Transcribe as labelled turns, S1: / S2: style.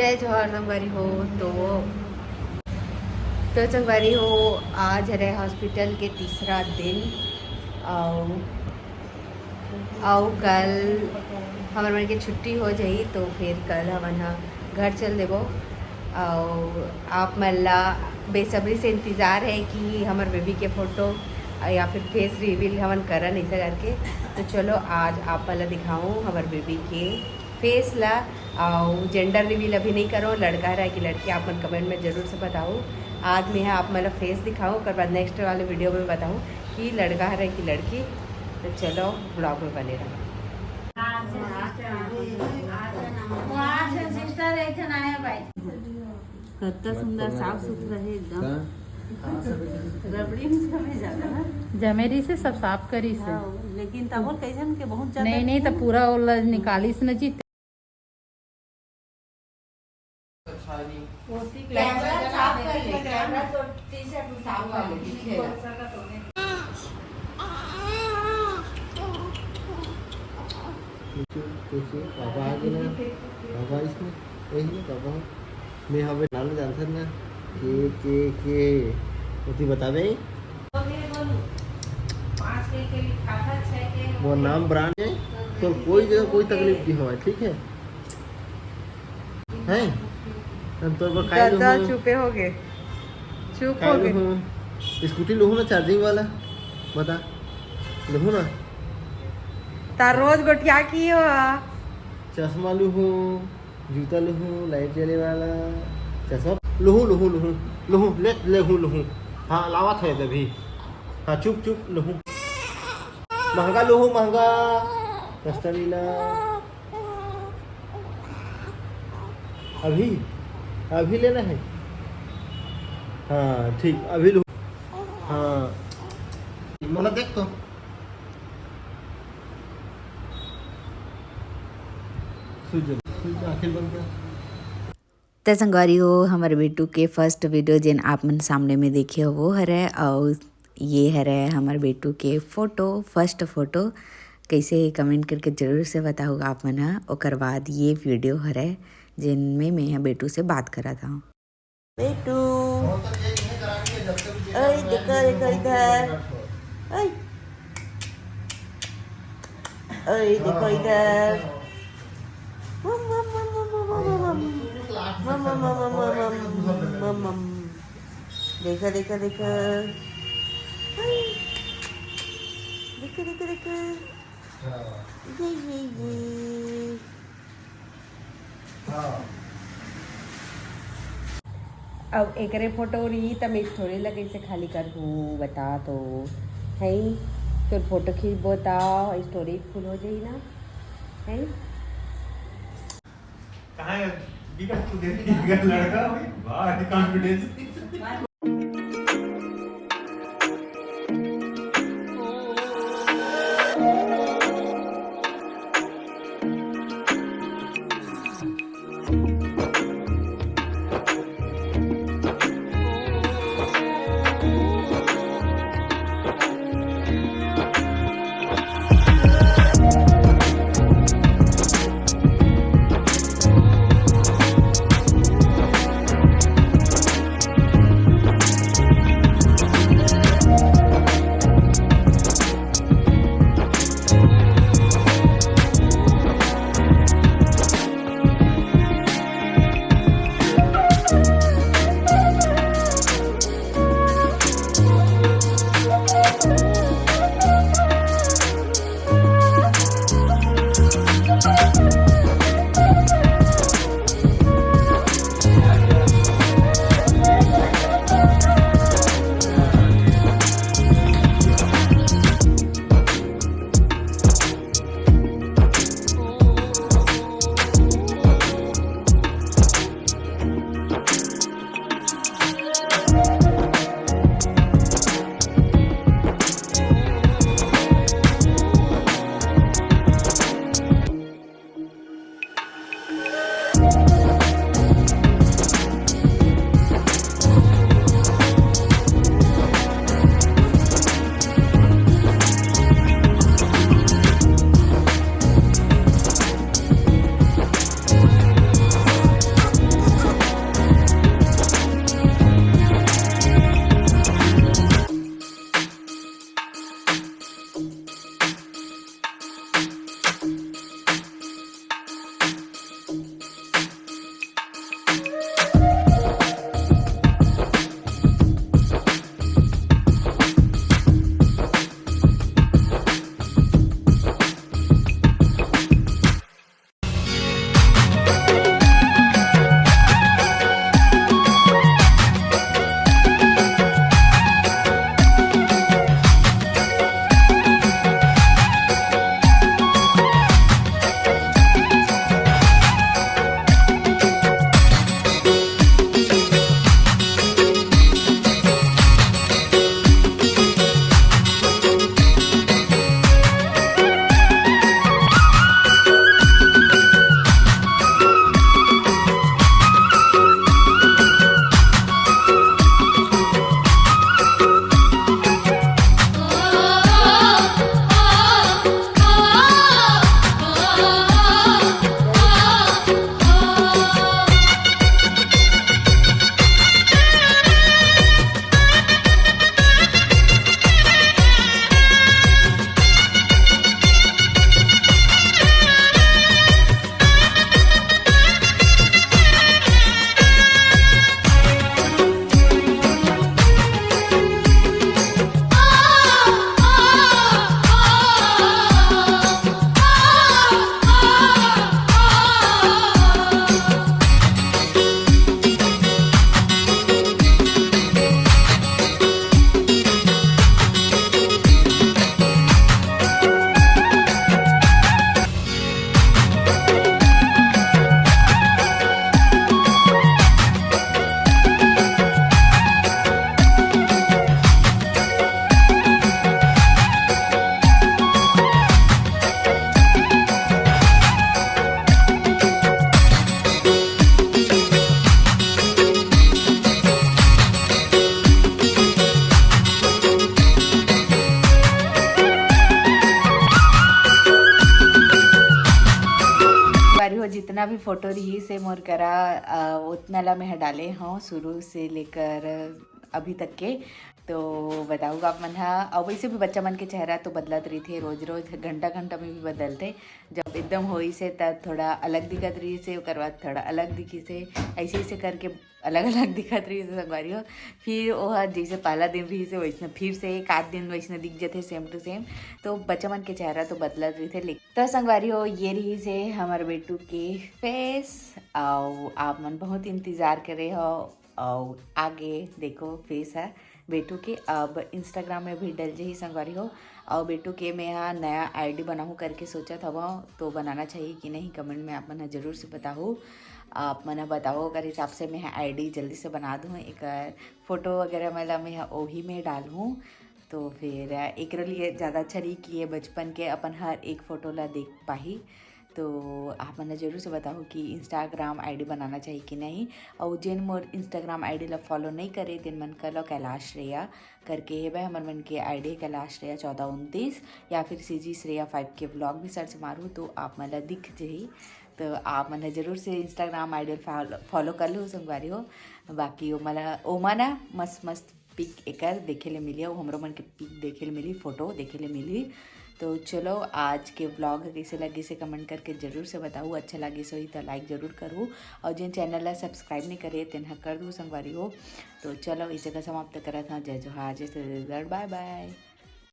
S1: जय जवाहर संगवारी हो। तो संगवारी हो, आज है हॉस्पिटल के तीसरा दिन। आओ कल हमारे मन की छुट्टी हो जाई तो फिर कल हम घर चल देवो। और आप मल्ला बेसब्री से इंतज़ार है कि हमारे बेबी के फ़ोटो या फिर फेस रिवील हमन करन ऐसा करके। तो चलो आज आप मल्ला दिखाऊँ हमारे बेबी के फेस ला। और जेंडर रिवील अभी नहीं करो, लड़का है कि लड़की, आप मन कमेंट में ज़रूर से बताओ। आज मैं आप मतलब फेस दिखाऊँ, उसके बाद नेक्स्ट वाले वीडियो में बताऊँ कि लड़का है कि लड़की। तो चलो ब्लॉग में बने रहो। कितना सुंदर साफ सुथरा है एकदम। रबड़ी में समय ज्यादा ना
S2: जमेरी से सब साफ करी से।
S1: लेकिन तब कैसन के बहुत ज्यादा
S2: नहीं तो पूरा निकाली से न जीते।
S1: कैमरा साफ कर ले, कैमरा तो टी-शर्ट साफ कर ले।
S3: पापा आ गए ना, पापा इसमें यही पापा मैं हमें नाम जानता ना के उसी बतावे वो नाम ब्रांड है तो कोई जगह कोई तकलीफ नहीं हुआ, ठीक है हैं हम तो
S1: दादा चुपे हो गए, चुप हो गए।
S3: स्कूटी लूँ ना चार्जिंग वाला, बता लूँ ना।
S1: तार रोज गोटिया की हो।
S3: चश्मा लूँ, जूता लूँ, लाइट जले वाला चश्मा लूँ ले हाँ लावत है तभी। हाँ चुप लूँ, महंगा लूँ, महंगा सस्ता नीला। अभी लेना है। हाँ ठीक, अभी लूँ। हाँ मोला देख तो आखिर बंद कर।
S4: तो संगवारी हो, हमारे बेटू के फर्स्ट वीडियो जिन आप मन सामने में देखे हो वो हरे। और ये हरे हमारे बेटू के फ़ोटो, फर्स्ट फ़ोटो कैसे कमेंट करके ज़रूर से बताओ आप मन। और बाद ये वीडियो हरे जिनमें मैं बेटू से बात करा था। बेटू ओए देखो इधर, ओए देखो इधर। देखो देखो देखो ये
S1: अब एक फोटो रही तब मैं स्टोरी लगे से खाली कर हूँ बता तो है। तो फोटो खींच बताओ, स्टोरी फुल हो जाई ना है।
S3: कहाँ है तू देख लड़का वाह कॉन्फिडेंस।
S4: फोटो रही से मोर करा उतना ला मैं डाले हूँ शुरू से लेकर अभी तक के। तो बताऊँ आप मन हा और वैसे भी बच्चा मन के चेहरा तो बदलत रही थे, रोज रोज घंटा घंटा में भी बदलते। जब एकदम होई से तब थोड़ा अलग दिखत रही से, ओकर बाद थोड़ा अलग दिखी से, ऐसे ऐसे करके अलग अलग दिखत रही से संगवारी हो। फिर वह जैसे पहला दिन रही से वैसे फिर से एक आध दिन वैसे दिख जाते सेम टू सेम। तो बच्चा मन के चेहरा तो बदलत रही थे। तो संगवारी हो ये रही से हमारे बेटू के फेस और आप मन बहुत इंतज़ार करे हो और आगे देखो फेस है बेटू के। अब इंस्टाग्राम में भी डल ही संगवारी हो। और बेटू के मैं यहाँ नया आईडी बनाऊँ करके सोचा था, तो बनाना चाहिए कि नहीं कमेंट में आप मना ज़रूर से बताओ। आप मना बताओ अगर हिसाब से मैं आईडी जल्दी से बना दूँ, एक फ़ोटो वगैरह मतलब मैं वही में डालूँ। तो फिर एक लिए ज़्यादा अच्छा रही कि ये बचपन के अपन हर एक फ़ोटो ला देख पाही। तो आप मना जरूर से बताओ कि इंस्टाग्राम आईडी बनाना चाहिए कि नहीं। और जिन मोर इंस्टाग्राम आईडी ला फॉलो नहीं करे तिन मन कर लो कैलाश श्रेया करके है भाई हमारे मन के आईडी कैलाश श्रेया 1429 या फिर CG श्रेया 5 के ब्लॉग भी सर्च मारूँ तो आप मला दिख जाही। तो आप मना जरूर से इंस्टाग्राम आईडी फॉलो कर लो संगवारी हो। बाकी ओमा ना मस्त मस्त पिक एकर देखे ले मिली और हमरो मन के पिक देखे ले मिली, फोटो देखे ले मिली। तो चलो आज के ब्लॉग कैसे लगे से कमेंट करके ज़रूर से बताऊँ। अच्छा लगे सो ही तो लाइक ज़रूर करूँ और जिन चैनल ला सब्सक्राइब नहीं करे तेन कर दूँ संगवारी हो। तो चलो इस जगह समाप्त करा था। जय जोहार, जय छत्तीसगढ़, बाय बाय।